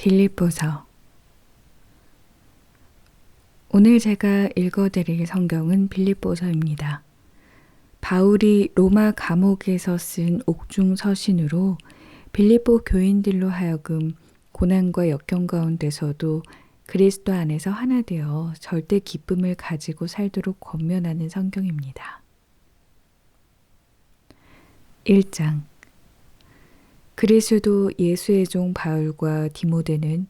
빌립보서. 오늘 제가 읽어드릴 성경은 빌립보서입니다. 바울이 로마 감옥에서 쓴 옥중 서신으로 빌립보 교인들로 하여금 고난과 역경 가운데서도 그리스도 안에서 하나 되어 절대 기쁨을 가지고 살도록 권면하는 성경입니다. 1장. 그리스도 예수의 종 바울과 디모데는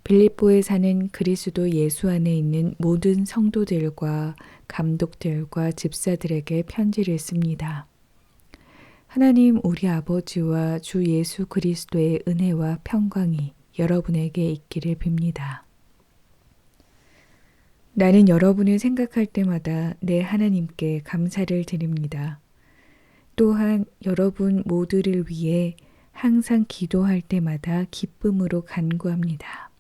빌립보에 사는 그리스도 예수 안에 있는 모든 성도들과 감독들과 집사들에게 편지를 씁니다. 하나님 우리 아버지와 주 예수 그리스도의 은혜와 평강이 여러분에게 있기를 빕니다. 나는 여러분을 생각할 때마다 내 하나님께 감사를 드립니다. 또한 여러분 모두를 위해 항상 기도할 때마다 기쁨으로 간구합니다.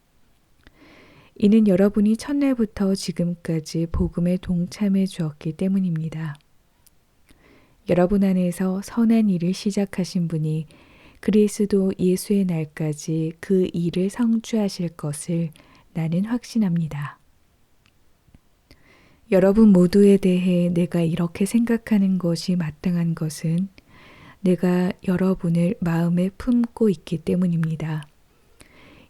이는 여러분이 첫날부터 지금까지 복음에 동참해 주었기 때문입니다. 여러분 안에서 선한 일을 시작하신 분이 그리스도 예수의 날까지 그 일을 성취하실 것을 나는 확신합니다. 여러분 모두에 대해 내가 이렇게 생각하는 것이 마땅한 것은 내가 여러분을 마음에 품고 있기 때문입니다.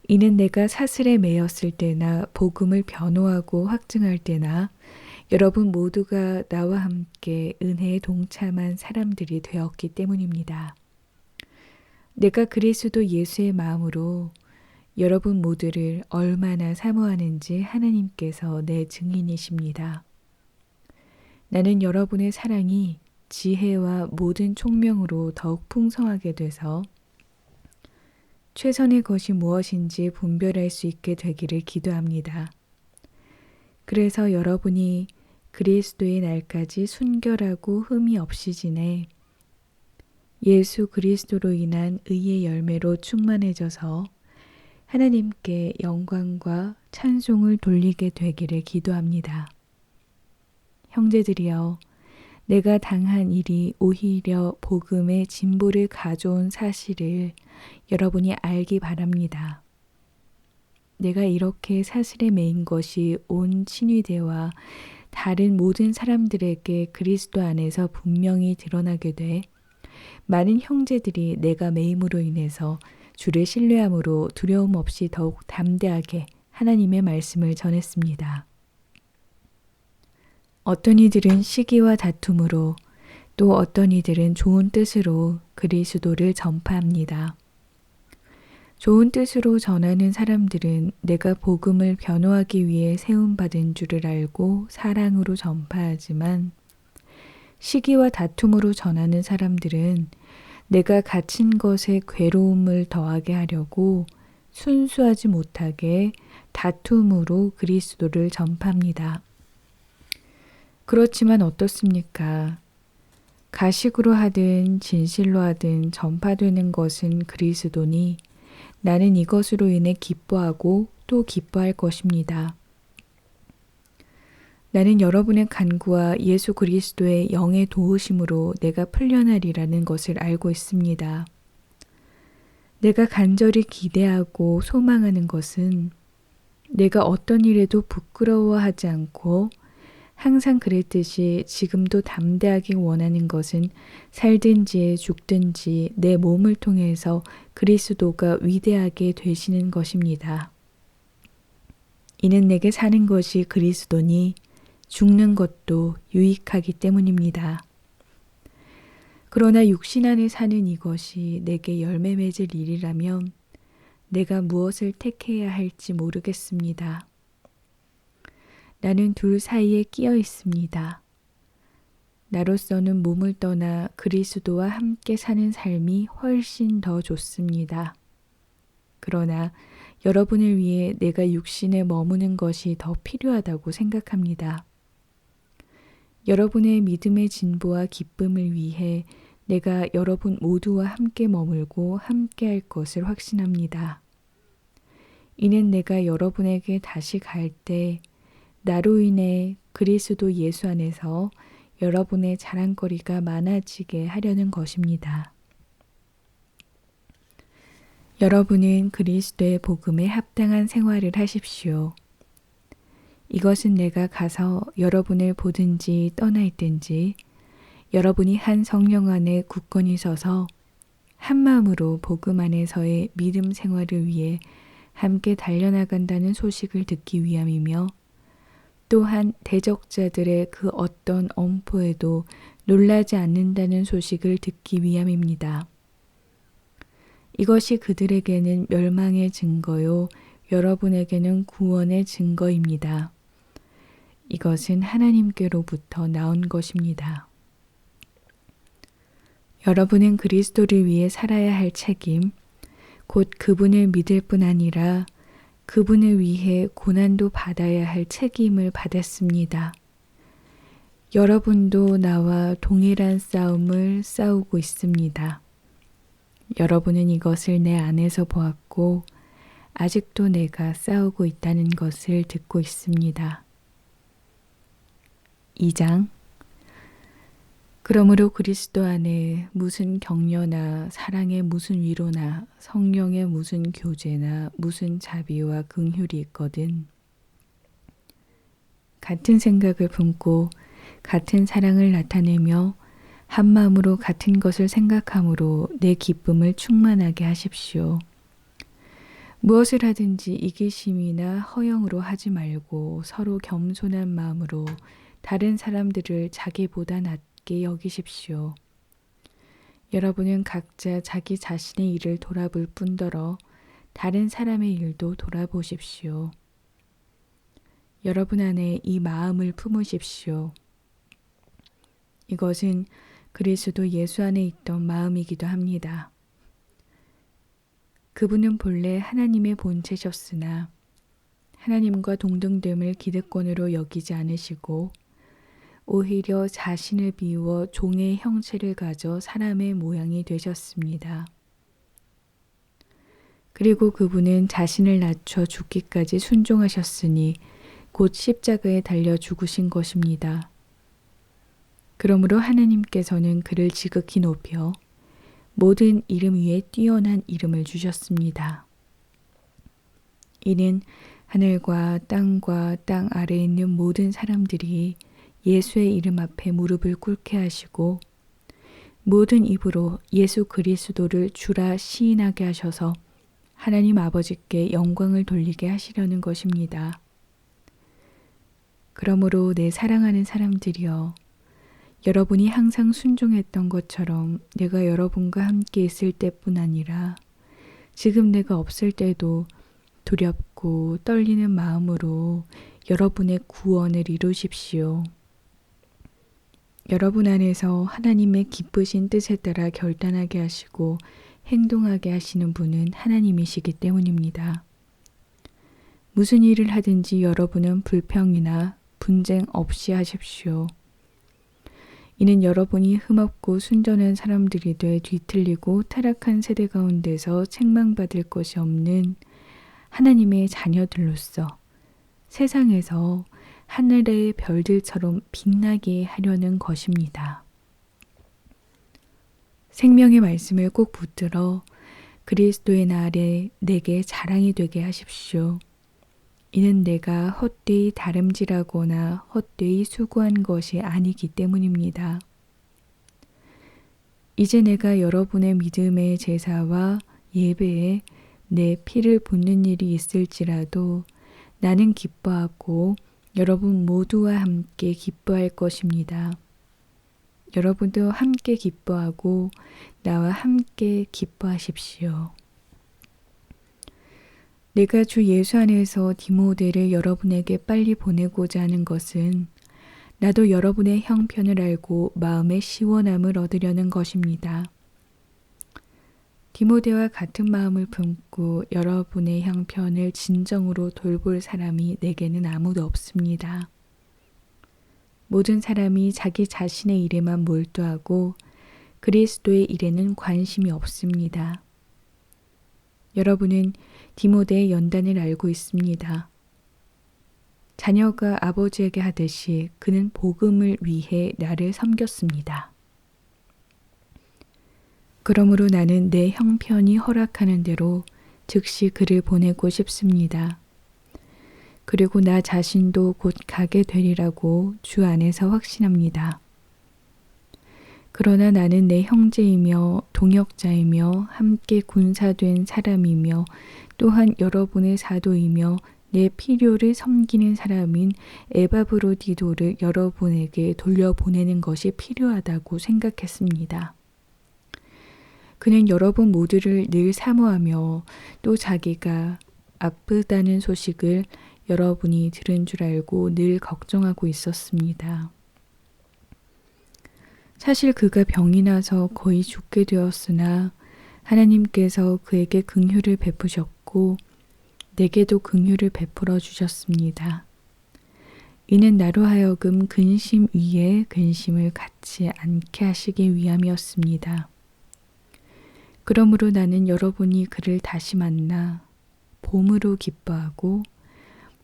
이는 내가 사슬에 매였을 때나 복음을 변호하고 확증할 때나 여러분 모두가 나와 함께 은혜에 동참한 사람들이 되었기 때문입니다. 내가 그리스도 예수의 마음으로 여러분 모두를 얼마나 사모하는지 하나님께서 내 증인이십니다. 나는 여러분의 사랑이 지혜와 모든 총명으로 더욱 풍성하게 돼서 최선의 것이 무엇인지 분별할 수 있게 되기를 기도합니다. 그래서 여러분이 그리스도의 날까지 순결하고 흠이 없이 지내 예수 그리스도로 인한 의의 열매로 충만해져서 하나님께 영광과 찬송을 돌리게 되기를 기도합니다. 형제들이여, 내가 당한 일이 오히려 복음의 진보를 가져온 사실을 여러분이 알기 바랍니다. 내가 이렇게 사슬에 매인 것이 온 친위대와 다른 모든 사람들에게 그리스도 안에서 분명히 드러나게 돼 많은 형제들이 내가 매임으로 인해서 주를 신뢰함으로 두려움 없이 더욱 담대하게 하나님의 말씀을 전했습니다. 어떤 이들은 시기와 다툼으로 또 어떤 이들은 좋은 뜻으로 그리스도를 전파합니다. 좋은 뜻으로 전하는 사람들은 내가 복음을 변호하기 위해 세움받은 줄을 알고 사랑으로 전파하지만 시기와 다툼으로 전하는 사람들은 내가 갇힌 것에 괴로움을 더하게 하려고 순수하지 못하게 다툼으로 그리스도를 전파합니다. 그렇지만 어떻습니까? 가식으로 하든 진실로 하든 전파되는 것은 그리스도니 나는 이것으로 인해 기뻐하고 또 기뻐할 것입니다. 나는 여러분의 간구와 예수 그리스도의 영의 도우심으로 내가 풀려나리라는 것을 알고 있습니다. 내가 간절히 기대하고 소망하는 것은 내가 어떤 일에도 부끄러워하지 않고 항상 그랬듯이 지금도 담대하게 원하는 것은 살든지 죽든지 내 몸을 통해서 그리스도가 위대하게 되시는 것입니다. 이는 내게 사는 것이 그리스도니 죽는 것도 유익하기 때문입니다. 그러나 육신 안에 사는 이것이 내게 열매 맺을 일이라면 내가 무엇을 택해야 할지 모르겠습니다. 나는 둘 사이에 끼어 있습니다. 나로서는 몸을 떠나 그리스도와 함께 사는 삶이 훨씬 더 좋습니다. 그러나 여러분을 위해 내가 육신에 머무는 것이 더 필요하다고 생각합니다. 여러분의 믿음의 진보와 기쁨을 위해 내가 여러분 모두와 함께 머물고 함께 할 것을 확신합니다. 이는 내가 여러분에게 다시 갈 때 나로 인해 그리스도 예수 안에서 여러분의 자랑거리가 많아지게 하려는 것입니다. 여러분은 그리스도의 복음에 합당한 생활을 하십시오. 이것은 내가 가서 여러분을 보든지 떠나 있든지 여러분이 한 성령 안에 굳건히 서서 한 마음으로 복음 안에서의 믿음 생활을 위해 함께 달려나간다는 소식을 듣기 위함이며 또한 대적자들의 그 어떤 엄포에도 놀라지 않는다는 소식을 듣기 위함입니다. 이것이 그들에게는 멸망의 증거요, 여러분에게는 구원의 증거입니다. 이것은 하나님께로부터 나온 것입니다. 여러분은 그리스도를 위해 살아야 할 책임, 곧 그분을 믿을 뿐 아니라 그분을 위해 고난도 받아야 할 책임을 받았습니다. 여러분도 나와 동일한 싸움을 싸우고 있습니다. 여러분은 이것을 내 안에서 보았고 아직도 내가 싸우고 있다는 것을 듣고 있습니다. 2장. 그러므로 그리스도 안에 무슨 격려나 사랑의 무슨 위로나 성령의 무슨 교제나 무슨 자비와 긍휼이 있거든. 같은 생각을 품고 같은 사랑을 나타내며 한 마음으로 같은 것을 생각함으로 내 기쁨을 충만하게 하십시오. 무엇을 하든지 이기심이나 허영으로 하지 말고 서로 겸손한 마음으로 다른 사람들을 자기보다 낮게 여기십시오. 여러분은 각자 자기 자신의 일을 돌아볼 뿐더러 다른 사람의 일도 돌아보십시오. 여러분 안에 이 마음을 품으십시오. 이것은 그리스도 예수 안에 있던 마음이기도 합니다. 그분은 본래 하나님의 본체셨으나 하나님과 동등됨을 기득권으로 여기지 않으시고 오히려 자신을 비워 종의 형체를 가져 사람의 모양이 되셨습니다. 그리고 그분은 자신을 낮춰 죽기까지 순종하셨으니 곧 십자가에 달려 죽으신 것입니다. 그러므로 하나님께서는 그를 지극히 높여 모든 이름 위에 뛰어난 이름을 주셨습니다. 이는 하늘과 땅과 땅 아래에 있는 모든 사람들이 예수의 이름 앞에 무릎을 꿇게 하시고 모든 입으로 예수 그리스도를 주라 시인하게 하셔서 하나님 아버지께 영광을 돌리게 하시려는 것입니다. 그러므로 내 사랑하는 사람들이여, 여러분이 항상 순종했던 것처럼 내가 여러분과 함께 있을 때뿐 아니라 지금 내가 없을 때도 두렵고 떨리는 마음으로 여러분의 구원을 이루십시오. 여러분 안에서 하나님의 기쁘신 뜻에 따라 결단하게 하시고 행동하게 하시는 분은 하나님이시기 때문입니다. 무슨 일을 하든지 여러분은 불평이나 분쟁 없이 하십시오. 이는 여러분이 흠없고 순전한 사람들이 돼 뒤틀리고 타락한 세대 가운데서 책망받을 것이 없는 하나님의 자녀들로서 세상에서 하늘의 별들처럼 빛나게 하려는 것입니다. 생명의 말씀을 꼭 붙들어 그리스도의 날에 내게 자랑이 되게 하십시오. 이는 내가 헛되이 다름질하거나 헛되이 수고한 것이 아니기 때문입니다. 이제 내가 여러분의 믿음의 제사와 예배에 내 피를 붓는 일이 있을지라도 나는 기뻐하고 여러분 모두와 함께 기뻐할 것입니다. 여러분도 함께 기뻐하고 나와 함께 기뻐하십시오. 내가 주 예수 안에서 디모데를 여러분에게 빨리 보내고자 하는 것은 나도 여러분의 형편을 알고 마음의 시원함을 얻으려는 것입니다. 디모데와 같은 마음을 품고 여러분의 형편을 진정으로 돌볼 사람이 내게는 아무도 없습니다. 모든 사람이 자기 자신의 일에만 몰두하고 그리스도의 일에는 관심이 없습니다. 여러분은 디모데의 연단을 알고 있습니다. 자녀가 아버지에게 하듯이 그는 복음을 위해 나를 섬겼습니다. 그러므로 나는 내 형편이 허락하는 대로 즉시 그를 보내고 싶습니다. 그리고 나 자신도 곧 가게 되리라고 주 안에서 확신합니다. 그러나 나는 내 형제이며 동역자이며 함께 군사된 사람이며 또한 여러분의 사도이며 내 필요를 섬기는 사람인 에바브로디도를 여러분에게 돌려보내는 것이 필요하다고 생각했습니다. 그는 여러분 모두를 늘 사모하며 또 자기가 아프다는 소식을 여러분이 들은 줄 알고 늘 걱정하고 있었습니다. 사실 그가 병이 나서 거의 죽게 되었으나 하나님께서 그에게 긍휼을 베푸셨고 내게도 긍휼을 베풀어 주셨습니다. 이는 나로 하여금 근심 위에 근심을 갖지 않게 하시기 위함이었습니다. 그러므로 나는 여러분이 그를 다시 만나 봄으로 기뻐하고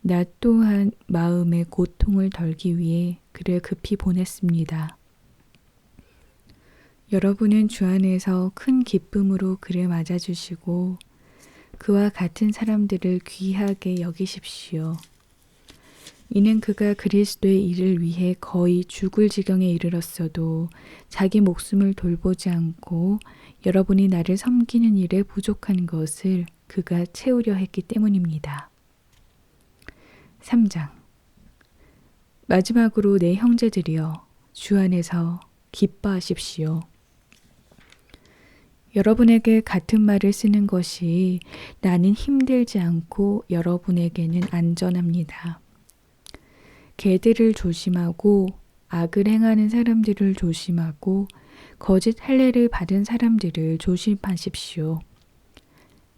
나 또한 마음의 고통을 덜기 위해 그를 급히 보냈습니다. 여러분은 주 안에서 큰 기쁨으로 그를 맞아주시고 그와 같은 사람들을 귀하게 여기십시오. 이는 그가 그리스도의 일을 위해 거의 죽을 지경에 이르렀어도 자기 목숨을 돌보지 않고 여러분이 나를 섬기는 일에 부족한 것을 그가 채우려 했기 때문입니다. 3장. 마지막으로 내 형제들이여 주 안에서 기뻐하십시오. 여러분에게 같은 말을 쓰는 것이 나는 힘들지 않고 여러분에게는 안전합니다. 개들을 조심하고 악을 행하는 사람들을 조심하고 거짓 할례를 받은 사람들을 조심하십시오.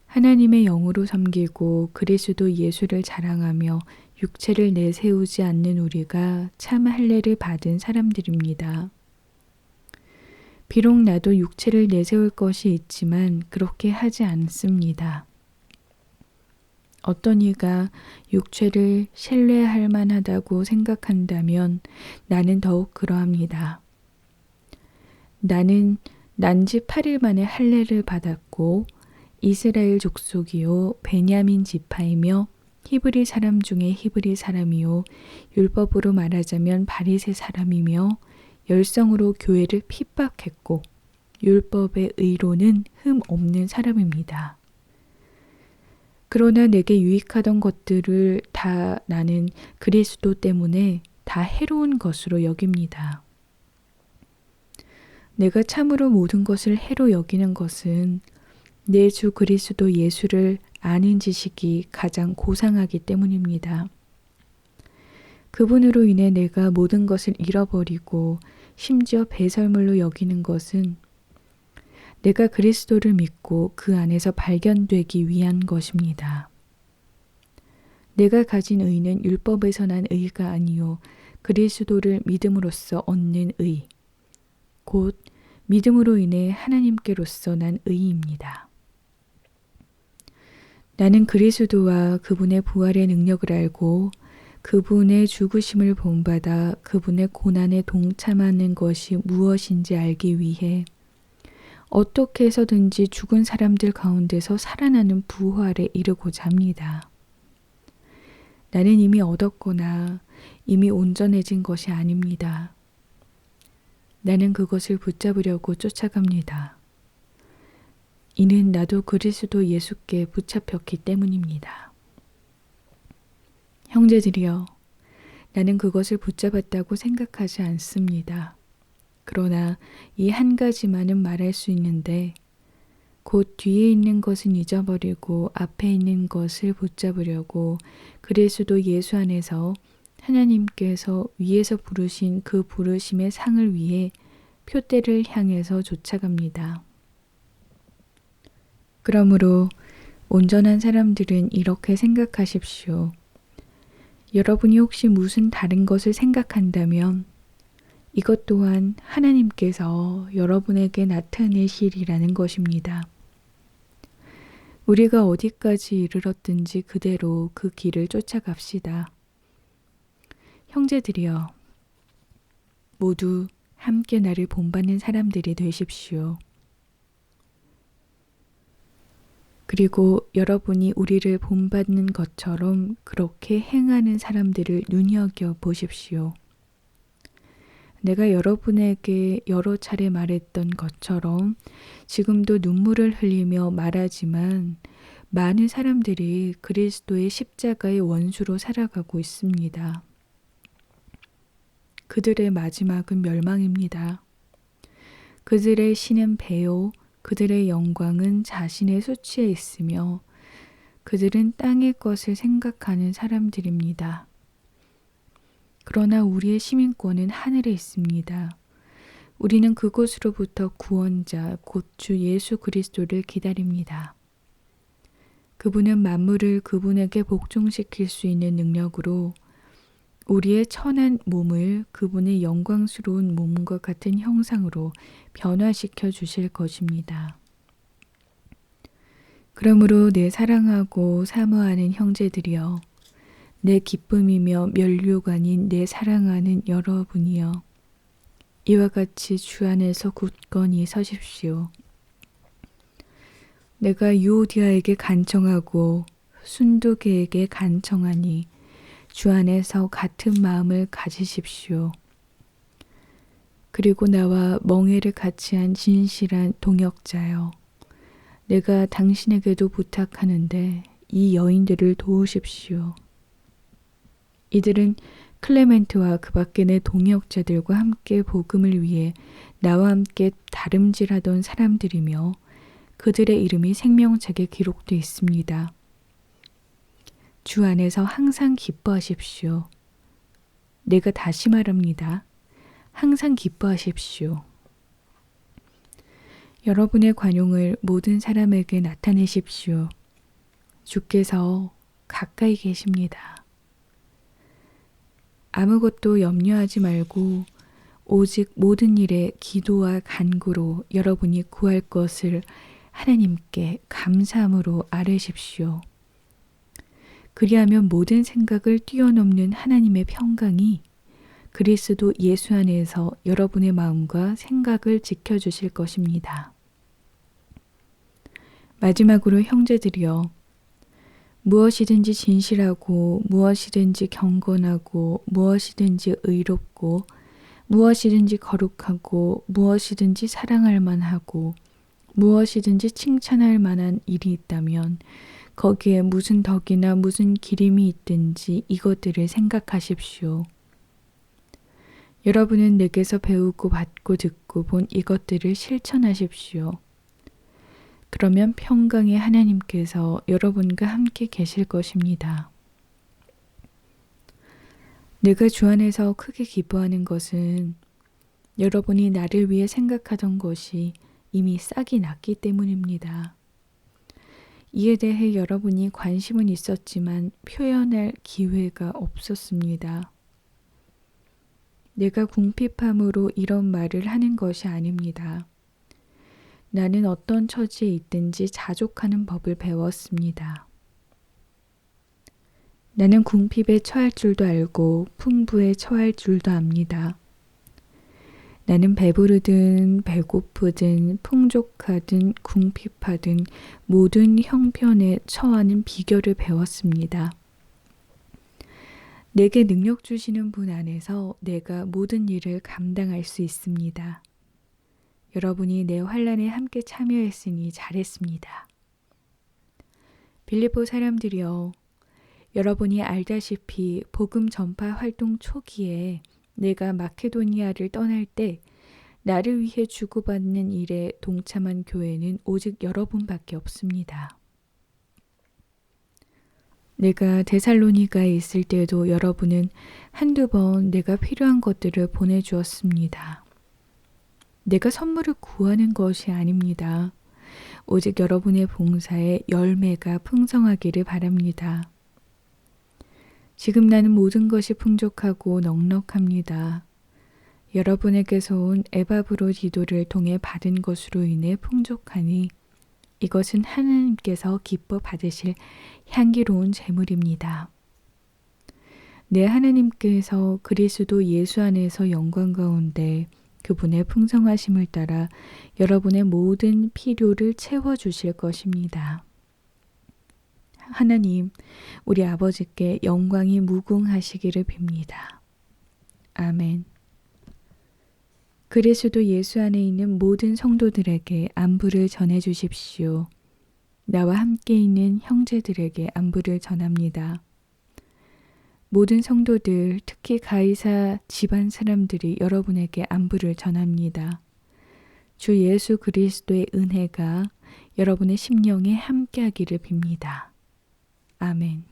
하나님의 영으로 섬기고 그리스도 예수를 자랑하며 육체를 내세우지 않는 우리가 참 할례를 받은 사람들입니다. 비록 나도 육체를 내세울 것이 있지만 그렇게 하지 않습니다. 어떤 이가 육체를 신뢰할 만하다고 생각한다면 나는 더욱 그러합니다. 나는 난지 8일 만에 할례를 받았고 이스라엘 족속이요 베냐민 지파이며 히브리 사람 중에 히브리 사람이요 율법으로 말하자면 바리새 사람이며 열성으로 교회를 핍박했고 율법의 의로는 흠 없는 사람입니다. 그러나 내게 유익하던 것들을 다 나는 그리스도 때문에 다 해로운 것으로 여깁니다. 내가 참으로 모든 것을 해로 여기는 것은 내 주 그리스도 예수를 아는 지식이 가장 고상하기 때문입니다. 그분으로 인해 내가 모든 것을 잃어버리고 심지어 배설물로 여기는 것은 내가 그리스도를 믿고 그 안에서 발견되기 위한 것입니다. 내가 가진 의는 율법에서 난 의가 아니요 그리스도를 믿음으로써 얻는 의, 곧 믿음으로 인해 하나님께로서 난 의입니다. 나는 그리스도와 그분의 부활의 능력을 알고 그분의 죽으심을 본받아 그분의 고난에 동참하는 것이 무엇인지 알기 위해 어떻게 해서든지 죽은 사람들 가운데서 살아나는 부활에 이르고자 합니다. 나는 이미 얻었거나 이미 온전해진 것이 아닙니다. 나는 그것을 붙잡으려고 쫓아갑니다. 이는 나도 그리스도 예수께 붙잡혔기 때문입니다. 형제들이여, 나는 그것을 붙잡았다고 생각하지 않습니다. 그러나 이 한 가지만은 말할 수 있는데 곧 뒤에 있는 것은 잊어버리고 앞에 있는 것을 붙잡으려고 그리스도 예수 안에서 하나님께서 위에서 부르신 그 부르심의 상을 위해 표대를 향해서 쫓아갑니다. 그러므로 온전한 사람들은 이렇게 생각하십시오. 여러분이 혹시 무슨 다른 것을 생각한다면 이것 또한 하나님께서 여러분에게 나타내시리라는 것입니다. 우리가 어디까지 이르렀든지 그대로 그 길을 쫓아갑시다. 형제들이여, 모두 함께 나를 본받는 사람들이 되십시오. 그리고 여러분이 우리를 본받는 것처럼 그렇게 행하는 사람들을 눈여겨 보십시오. 내가 여러분에게 여러 차례 말했던 것처럼 지금도 눈물을 흘리며 말하지만 많은 사람들이 그리스도의 십자가의 원수로 살아가고 있습니다. 그들의 마지막은 멸망입니다. 그들의 신은 배요, 그들의 영광은 자신의 수치에 있으며 그들은 땅의 것을 생각하는 사람들입니다. 그러나 우리의 시민권은 하늘에 있습니다. 우리는 그곳으로부터 구원자, 곧 주 예수 그리스도를 기다립니다. 그분은 만물을 그분에게 복종시킬 수 있는 능력으로 우리의 천한 몸을 그분의 영광스러운 몸과 같은 형상으로 변화시켜 주실 것입니다. 그러므로 내 사랑하고 사모하는 형제들이여, 내 기쁨이며 면류가 아닌 내 사랑하는 여러분이여, 이와 같이 주 안에서 굳건히 서십시오. 내가 유오디아에게 간청하고 순두계에게 간청하니 주 안에서 같은 마음을 가지십시오. 그리고 나와 멍에를 같이 한 진실한 동역자여, 내가 당신에게도 부탁하는데 이 여인들을 도우십시오. 이들은 클레멘트와 그 밖에 내 동역자들과 함께 복음을 위해 나와 함께 다름질하던 사람들이며 그들의 이름이 생명책에 기록되어 있습니다. 주 안에서 항상 기뻐하십시오. 내가 다시 말합니다. 항상 기뻐하십시오. 여러분의 관용을 모든 사람에게 나타내십시오. 주께서 가까이 계십니다. 아무것도 염려하지 말고 오직 모든 일에 기도와 간구로 여러분이 구할 것을 하나님께 감사함으로 아뢰십시오. 그리하면 모든 생각을 뛰어넘는 하나님의 평강이 그리스도 예수 안에서 여러분의 마음과 생각을 지켜주실 것입니다. 마지막으로 형제들이여, 무엇이든지 진실하고 무엇이든지 경건하고 무엇이든지 의롭고 무엇이든지 거룩하고 무엇이든지 사랑할 만하고 무엇이든지 칭찬할 만한 일이 있다면 거기에 무슨 덕이나 무슨 기림이 있든지 이것들을 생각하십시오. 여러분은 내게서 배우고 받고 듣고 본 이것들을 실천하십시오. 그러면 평강의 하나님께서 여러분과 함께 계실 것입니다. 내가 주 안에서 크게 기뻐하는 것은 여러분이 나를 위해 생각하던 것이 이미 싹이 났기 때문입니다. 이에 대해 여러분이 관심은 있었지만 표현할 기회가 없었습니다. 내가 궁핍함으로 이런 말을 하는 것이 아닙니다. 나는 어떤 처지에 있든지 자족하는 법을 배웠습니다. 나는 궁핍에 처할 줄도 알고 풍부에 처할 줄도 압니다. 나는 배부르든 배고프든 풍족하든 궁핍하든 모든 형편에 처하는 비결을 배웠습니다. 내게 능력 주시는 분 안에서 내가 모든 일을 감당할 수 있습니다. 여러분이 내 환난에 함께 참여했으니 잘했습니다. 빌립보 사람들이여, 여러분이 알다시피 복음 전파 활동 초기에 내가 마케도니아를 떠날 때 나를 위해 주고받는 일에 동참한 교회는 오직 여러분밖에 없습니다. 내가 데살로니가에 있을 때도 여러분은 한두 번 내가 필요한 것들을 보내주었습니다. 내가 선물을 구하는 것이 아닙니다. 오직 여러분의 봉사에 열매가 풍성하기를 바랍니다. 지금 나는 모든 것이 풍족하고 넉넉합니다. 여러분에게서 온 에바브로디도를 통해 받은 것으로 인해 풍족하니 이것은 하나님께서 기뻐 받으실 향기로운 제물입니다. 내 하나님께서 그리스도 예수 안에서 영광 가운데 그분의 풍성하심을 따라 여러분의 모든 필요를 채워주실 것입니다. 하나님, 우리 아버지께 영광이 무궁하시기를 빕니다. 아멘. 그리스도 예수 안에 있는 모든 성도들에게 안부를 전해 주십시오. 나와 함께 있는 형제들에게 안부를 전합니다. 모든 성도들, 특히 가이사 집안 사람들이 여러분에게 안부를 전합니다. 주 예수 그리스도의 은혜가 여러분의 심령에 함께하기를 빕니다. 아멘.